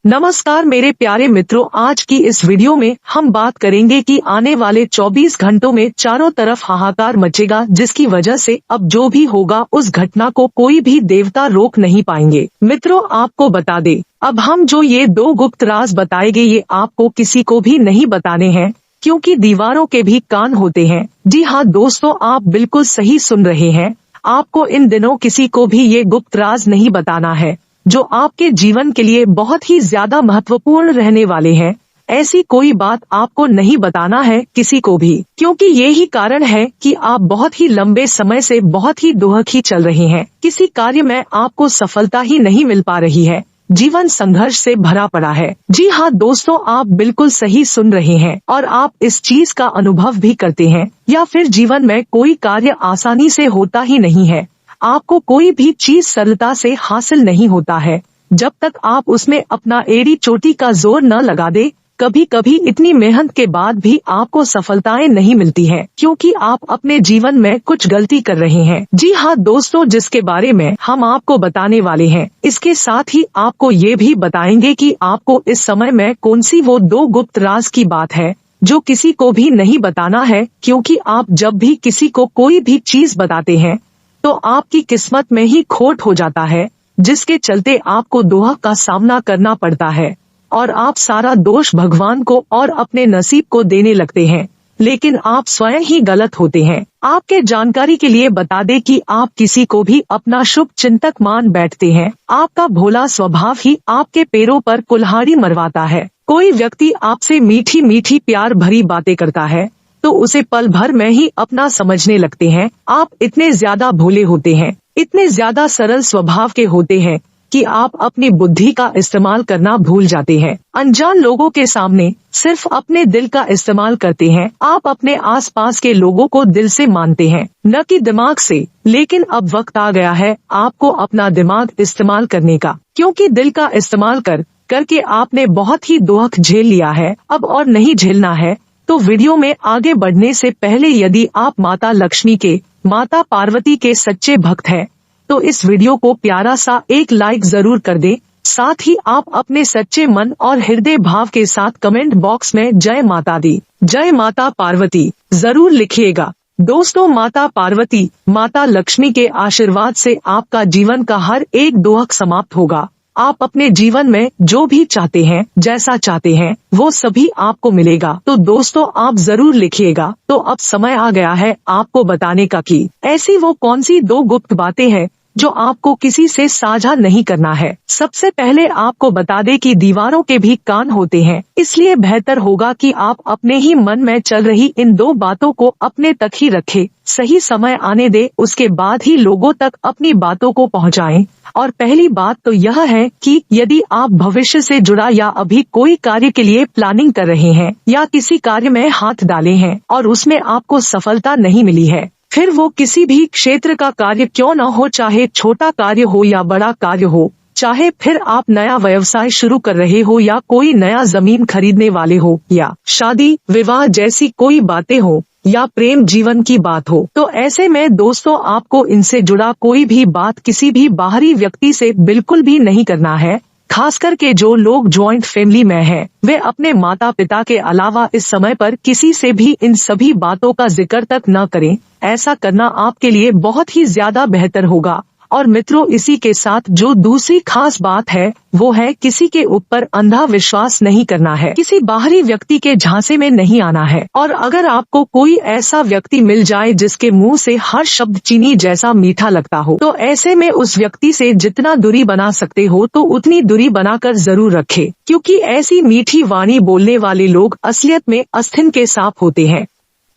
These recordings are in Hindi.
नमस्कार मेरे प्यारे मित्रों, आज की इस वीडियो में हम बात करेंगे कि आने वाले 24 घंटों में चारों तरफ हाहाकार मचेगा, जिसकी वजह से अब जो भी होगा उस घटना को कोई भी देवता रोक नहीं पाएंगे। मित्रों, आपको बता दे, अब हम जो ये 2 गुप्त राज बताएंगे ये आपको किसी को भी नहीं बताने हैं, क्योंकि दीवारों के भी कान होते हैं। जी हाँ दोस्तों, आप बिल्कुल सही सुन रहे हैं। आपको इन दिनों किसी को भी ये गुप्त राज नहीं बताना है जो आपके जीवन के लिए बहुत ही ज्यादा महत्वपूर्ण रहने वाले हैं। ऐसी कोई बात आपको नहीं बताना है किसी को भी, क्योंकि यही कारण है कि आप बहुत ही लंबे समय से बहुत ही दुखी चल रहे हैं। किसी कार्य में आपको सफलता ही नहीं मिल पा रही है, जीवन संघर्ष से भरा पड़ा है। जी हाँ दोस्तों, आप बिल्कुल सही सुन रहे हैं और आप इस चीज का अनुभव भी करते हैं, या फिर जीवन में कोई कार्य आसानी से होता ही नहीं है। आपको कोई भी चीज सरलता से हासिल नहीं होता है जब तक आप उसमें अपना एड़ी चोटी का जोर न लगा दे। कभी कभी इतनी मेहनत के बाद भी आपको सफलताएं नहीं मिलती हैं, क्योंकि आप अपने जीवन में कुछ गलती कर रहे हैं। जी हाँ दोस्तों, जिसके बारे में हम आपको बताने वाले हैं। इसके साथ ही आपको ये भी बताएंगे कि आपको इस समय में कौन सी वो 2 गुप्त राज की बात है जो किसी को भी नहीं बताना है, क्योंकि आप जब भी किसी को कोई भी चीज बताते हैं तो आपकी किस्मत में ही खोट हो जाता है, जिसके चलते आपको दोहा का सामना करना पड़ता है और आप सारा दोष भगवान को और अपने नसीब को देने लगते हैं, लेकिन आप स्वयं ही गलत होते हैं। आपके जानकारी के लिए बता दें कि आप किसी को भी अपना शुभ चिंतक मान बैठते हैं। आपका भोला स्वभाव ही आपके पैरों पर कुल्हाड़ी मरवाता है। कोई व्यक्ति आपसे मीठी मीठी प्यार भरी बातें करता है तो उसे पल भर में ही अपना समझने लगते हैं। आप इतने ज्यादा भोले होते हैं, इतने ज्यादा सरल स्वभाव के होते हैं कि आप अपनी बुद्धि का इस्तेमाल करना भूल जाते हैं। अनजान लोगों के सामने सिर्फ अपने दिल का इस्तेमाल करते हैं। आप अपने आसपास के लोगों को दिल से मानते हैं, न कि दिमाग से। लेकिन अब वक्त आ गया है आपको अपना दिमाग इस्तेमाल करने का, क्योंकि दिल का इस्तेमाल करके आपने बहुत ही दुख झेल लिया है, अब और नहीं झेलना है। तो वीडियो में आगे बढ़ने से पहले यदि आप माता लक्ष्मी के, माता पार्वती के सच्चे भक्त हैं तो इस वीडियो को प्यारा सा एक लाइक जरूर कर दें। साथ ही आप अपने सच्चे मन और हृदय भाव के साथ कमेंट बॉक्स में जय माता दी, जय माता पार्वती जरूर लिखिएगा। दोस्तों, माता पार्वती, माता लक्ष्मी के आशीर्वाद से आपका जीवन का हर एक दुख समाप्त होगा। आप अपने जीवन में जो भी चाहते हैं, जैसा चाहते हैं, वो सभी आपको मिलेगा। तो दोस्तों, आप जरूर लिखिएगा। तो अब समय आ गया है आपको बताने का कि ऐसी वो कौन सी 2 गुप्त बातें हैं जो आपको किसी से साझा नहीं करना है। सबसे पहले आपको बता दें कि दीवारों के भी कान होते हैं, इसलिए बेहतर होगा कि आप अपने ही मन में चल रही इन 2 बातों को अपने तक ही रखें। सही समय आने दे, उसके बाद ही लोगों तक अपनी बातों को पहुंचाएं। और पहली बात तो यह है कि यदि आप भविष्य से जुड़ा या अभी कोई कार्य के लिए प्लानिंग कर रहे हैं या किसी कार्य में हाथ डाले हैं और उसमें आपको सफलता नहीं मिली है, फिर वो किसी भी क्षेत्र का कार्य क्यों न हो, चाहे छोटा कार्य हो या बड़ा कार्य हो, चाहे फिर आप नया व्यवसाय शुरू कर रहे हो या कोई नया जमीन खरीदने वाले हो, या शादी विवाह जैसी कोई बातें हो, या प्रेम जीवन की बात हो, तो ऐसे में दोस्तों आपको इनसे जुड़ा कोई भी बात किसी भी बाहरी व्यक्ति से बिल्कुल भी नहीं करना है। खास करके जो लोग जॉइंट फैमिली में हैं, वे अपने माता पिता के अलावा इस समय पर किसी से भी इन सभी बातों का जिक्र तक न करें। ऐसा करना आपके लिए बहुत ही ज्यादा बेहतर होगा। और मित्रों, इसी के साथ जो दूसरी खास बात है वो है किसी के ऊपर अंधा विश्वास नहीं करना है, किसी बाहरी व्यक्ति के झांसे में नहीं आना है। और अगर आपको कोई ऐसा व्यक्ति मिल जाए जिसके मुंह से हर शब्द चीनी जैसा मीठा लगता हो, तो ऐसे में उस व्यक्ति से जितना दूरी बना सकते हो तो उतनी दूरी बनाकर जरूर रखें, क्योंकि ऐसी मीठी वाणी बोलने वाले लोग असलियत में आस्तीन के सांप होते हैं।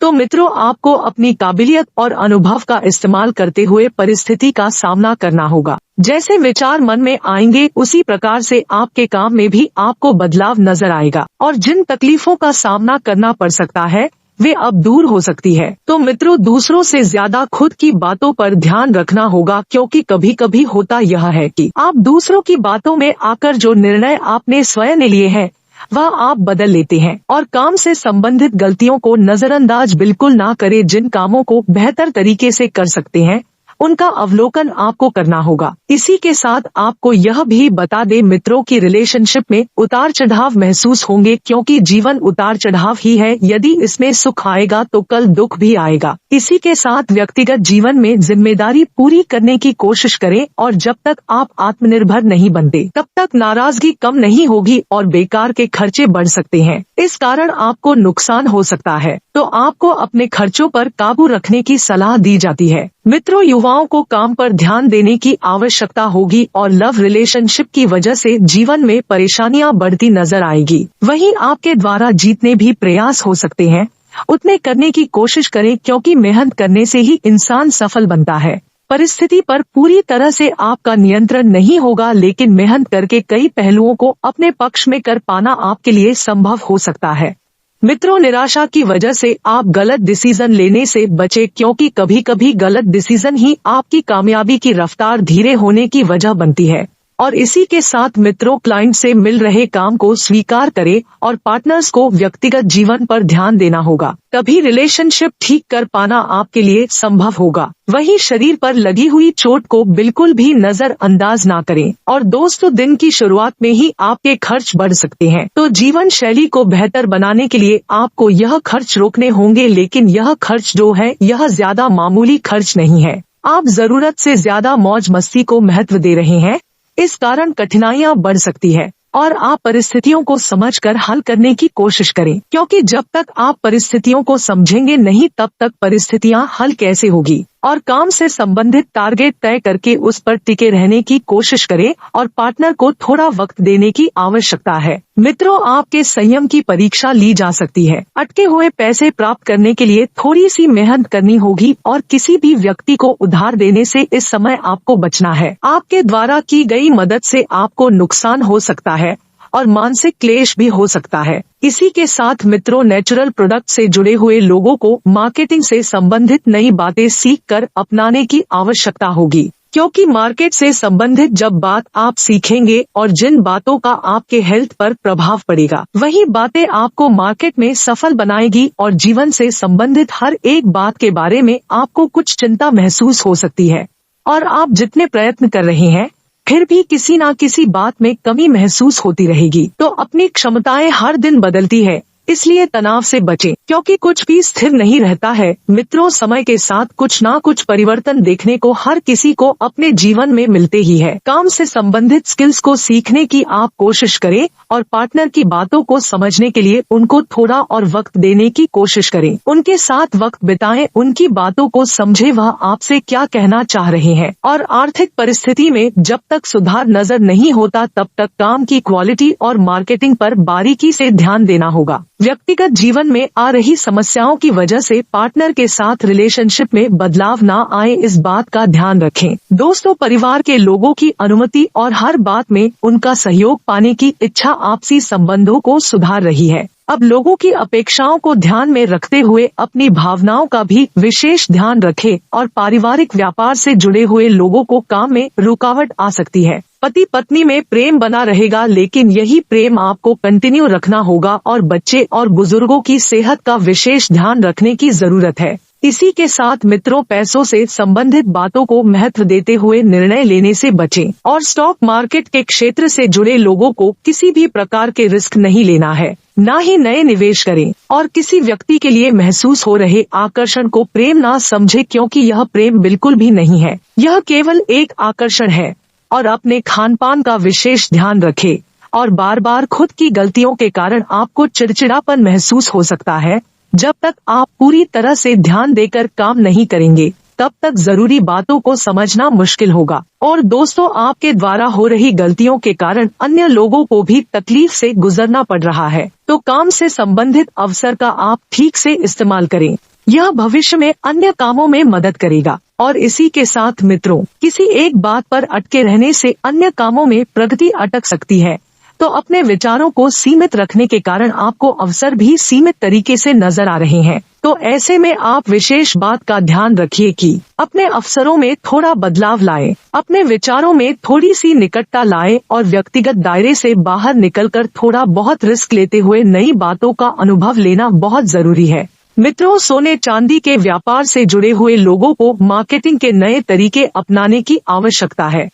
तो मित्रों, आपको अपनी काबिलियत और अनुभव का इस्तेमाल करते हुए परिस्थिति का सामना करना होगा। जैसे विचार मन में आएंगे उसी प्रकार से आपके काम में भी आपको बदलाव नजर आएगा और जिन तकलीफों का सामना करना पड़ सकता है वे अब दूर हो सकती है। तो मित्रों, दूसरों से ज्यादा खुद की बातों पर ध्यान रखना होगा, क्योंकि कभी कभी होता यह है कि आप दूसरों की बातों में आकर जो निर्णय आपने स्वयं ने लिए हैं वह आप बदल लेते हैं। और काम से संबंधित गलतियों को नजरअंदाज बिल्कुल ना करें। जिन कामों को बेहतर तरीके से कर सकते हैं उनका अवलोकन आपको करना होगा। इसी के साथ आपको यह भी बता दे मित्रों की रिलेशनशिप में उतार चढ़ाव महसूस होंगे, क्योंकि जीवन उतार चढ़ाव ही है। यदि इसमें सुख आएगा तो कल दुख भी आएगा। इसी के साथ व्यक्तिगत जीवन में जिम्मेदारी पूरी करने की कोशिश करें, और जब तक आप आत्मनिर्भर नहीं बनते तब तक नाराजगी कम नहीं होगी और बेकार के खर्चे बढ़ सकते हैं। इस कारण आपको नुकसान हो सकता है, तो आपको अपने खर्चों पर काबू रखने की सलाह दी जाती है। मित्रों, युवाओं को काम पर ध्यान देने की आवश्यकता होगी और लव रिलेशनशिप की वजह से जीवन में परेशानियां बढ़ती नजर आएगी। वहीं आपके द्वारा जीतने भी प्रयास हो सकते हैं, उतने करने की कोशिश करें, क्योंकि मेहनत करने से ही इंसान सफल बनता है। परिस्थिति पर पूरी तरह से आपका नियंत्रण नहीं होगा, लेकिन मेहनत करके कई पहलुओं को अपने पक्ष में कर पाना आपके लिए संभव हो सकता है। मित्रों, निराशा की वजह से आप गलत डिसीजन लेने से बचें, क्योंकि कभी कभी गलत डिसीजन ही आपकी कामयाबी की रफ्तार धीरे होने की वजह बनती है। और इसी के साथ मित्रों, क्लाइंट से मिल रहे काम को स्वीकार करें और पार्टनर्स को व्यक्तिगत जीवन पर ध्यान देना होगा, तभी रिलेशनशिप ठीक कर पाना आपके लिए संभव होगा। वहीं शरीर पर लगी हुई चोट को बिल्कुल भी नजरअंदाज ना करें। और दोस्तों, दिन की शुरुआत में ही आपके खर्च बढ़ सकते हैं, तो जीवन शैली को बेहतर बनाने के लिए आपको यह खर्च रोकने होंगे। लेकिन यह खर्च जो है, यह ज्यादा मामूली खर्च नहीं है। आप जरूरत से ज्यादा मौज मस्ती को महत्व दे रहे हैं, इस कारण कठिनाइयां बढ़ सकती है। और आप परिस्थितियों को समझकर हल करने की कोशिश करें, क्योंकि जब तक आप परिस्थितियों को समझेंगे नहीं तब तक परिस्थितियां हल कैसे होगी। और काम से संबंधित टारगेट तय करके उस पर टिके रहने की कोशिश करें और पार्टनर को थोड़ा वक्त देने की आवश्यकता है। मित्रों, आपके संयम की परीक्षा ली जा सकती है। अटके हुए पैसे प्राप्त करने के लिए थोड़ी सी मेहनत करनी होगी और किसी भी व्यक्ति को उधार देने से इस समय आपको बचना है। आपके द्वारा की गई मदद से आपको नुकसान हो सकता है और मानसिक क्लेश भी हो सकता है। इसी के साथ मित्रों, नेचुरल प्रोडक्ट से जुड़े हुए लोगों को मार्केटिंग से संबंधित नई बातें सीखकर अपनाने की आवश्यकता होगी, क्योंकि मार्केट से संबंधित जब बात आप सीखेंगे और जिन बातों का आपके हेल्थ पर प्रभाव पड़ेगा, वही बातें आपको मार्केट में सफल बनाएगी। और जीवन से संबंधित हर एक बात के बारे में आपको कुछ चिंता महसूस हो सकती है, और आप जितने प्रयत्न कर रहे हैं फिर भी किसी न किसी बात में कमी महसूस होती रहेगी। तो अपनी क्षमताएं हर दिन बदलती है, इसलिए तनाव से बचें, क्योंकि कुछ भी स्थिर नहीं रहता है। मित्रों, समय के साथ कुछ न कुछ परिवर्तन देखने को हर किसी को अपने जीवन में मिलते ही है। काम से संबंधित स्किल्स को सीखने की आप कोशिश करें और पार्टनर की बातों को समझने के लिए उनको थोड़ा और वक्त देने की कोशिश करें। उनके साथ वक्त बिताएं, उनकी बातों को समझें, वह आपसे क्या कहना चाह रहे हैं। और आर्थिक परिस्थिति में जब तक सुधार नजर नहीं होता तब तक काम की क्वालिटी और मार्केटिंग पर बारीकी से ध्यान देना होगा। व्यक्तिगत जीवन में आ रही समस्याओं की वजह से पार्टनर के साथ रिलेशनशिप में बदलाव न आए, इस बात का ध्यान रखें। दोस्तों, परिवार के लोगों की अनुमति और हर बात में उनका सहयोग पाने की इच्छा आपसी संबंधों को सुधार रही है। अब लोगों की अपेक्षाओं को ध्यान में रखते हुए अपनी भावनाओं का भी विशेष ध्यान रखें। और पारिवारिक व्यापार से जुड़े हुए लोगों को काम में रुकावट आ सकती है। पति पत्नी में प्रेम बना रहेगा, लेकिन यही प्रेम आपको कंटिन्यू रखना होगा और बच्चे और बुजुर्गों की सेहत का विशेष ध्यान रखने की जरूरत है। इसी के साथ मित्रों, पैसों से संबंधित बातों को महत्व देते हुए निर्णय लेने से बचें और स्टॉक मार्केट के क्षेत्र से जुड़े लोगों को किसी भी प्रकार के रिस्क नहीं लेना है, न ही नए निवेश करें। और किसी व्यक्ति के लिए महसूस हो रहे आकर्षण को प्रेम ना समझे, क्योंकि यह प्रेम बिल्कुल भी नहीं है, यह केवल एक आकर्षण है। और अपने खान पान का विशेष ध्यान रखें। और बार बार खुद की गलतियों के कारण आपको चिड़चिड़ापन महसूस हो सकता है। जब तक आप पूरी तरह से ध्यान देकर काम नहीं करेंगे तब तक जरूरी बातों को समझना मुश्किल होगा। और दोस्तों, आपके द्वारा हो रही गलतियों के कारण अन्य लोगों को भी तकलीफ से गुजरना पड़ रहा है, तो काम से संबंधित अवसर का आप ठीक से इस्तेमाल करें, यह भविष्य में अन्य कामों में मदद करेगा। और इसी के साथ मित्रों, किसी एक बात पर अटके रहने से अन्य कामों में प्रगति अटक सकती है, तो अपने विचारों को सीमित रखने के कारण आपको अवसर भी सीमित तरीके से नजर आ रहे हैं। तो ऐसे में आप विशेष बात का ध्यान रखिए कि अपने अवसरों में थोड़ा बदलाव लाएं, अपने विचारों में थोड़ी सी निकटता लाएं और व्यक्तिगत दायरे से बाहर निकलकर थोड़ा बहुत रिस्क लेते हुए नई बातों का अनुभव लेना बहुत जरूरी है। मित्रों, सोने चांदी के व्यापार से जुड़े हुए लोगों को मार्केटिंग के नए तरीके अपनाने की आवश्यकता है।